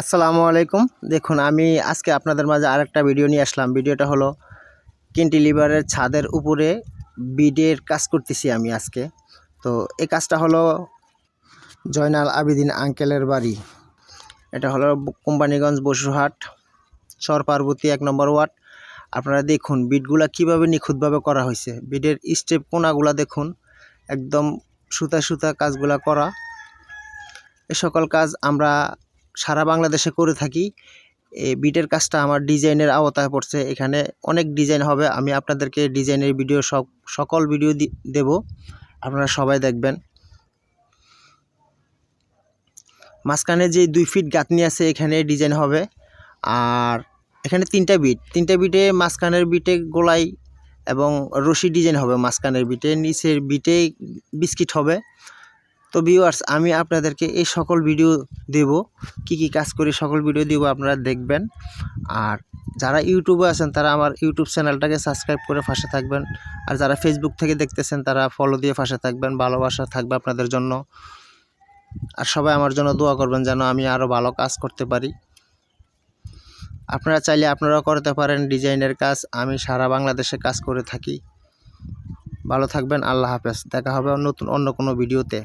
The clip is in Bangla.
আসসালামু আলাইকুম। দেখুন আমি আজকে আপনাদের মাঝে আরেকটা ভিডিও নিয়ে আসলাম। ভিডিওটা হলো ক্যান্টিলিভারের ছাদের উপরে বিডের কাজ করতেছি আমি আজকে। তো এই কাজটা হলো জয়নাল আবেদিন আঙ্কেলের বাড়ি। এটা হলো কোম্পানিগঞ্জ বসুরহাট চর পার্বতী 1 নম্বর ওয়ার্ড। আপনারা দেখুন বিটগুলা কিভাবে নিখুঁতভাবে করা হয়েছে। বিডের স্টেপ কোনাগুলা দেখুন, একদম সুতা সুতা কাজগুলা করা। এ সকল কাজ আমরা সারা বাংলাদেশে করে থাকি। এই বিটের কাজটা আমার ডিজাইনের আওতায় পড়ছে। এখানে অনেক ডিজাইন হবে, আমি আপনাদেরকে ডিজাইনের ভিডিও সকল ভিডিও দেব, আপনারা সবাই দেখবেন। মাঝখানে যে 2 ফিট গাঁথনি আছে এখানে ডিজাইন হবে। আর এখানে 3টা বিটে মাঝখানের বিটে গোলাই এবং রশি ডিজাইন হবে, মাঝখানের বিটে, নিচের বিটে বিস্কিট হবে। তো ভিউয়ার্স, আমি আপনাদেরকে এই সকল ভিডিও দেব, কি কাজ করি সকল ভিডিও দেব, আপনারা দেখবেন। আর যারা ইউটিউবে আছেন তারা আমার ইউটিউব চ্যানেলটাকে সাবস্ক্রাইব করে পাশে থাকবেন। আর যারা ফেসবুক থেকে দেখতেছেন তারা ফলো দিয়ে পাশে থাকবেন। ভালোবাসা থাকবে আপনাদের জন্য। আর সবাই আমার জন্য দোয়া করবেন যেন আমি আরও ভালো কাজ করতে পারি। আপনারা চাইলে আপনারাও করতে পারেন ডিজাইনের কাজ। আমি সারা বাংলাদেশে কাজ করে থাকি। ভালো থাকবেন। আল্লাহ হাফেজ। দেখা হবে অন্য কোনো ভিডিওতে।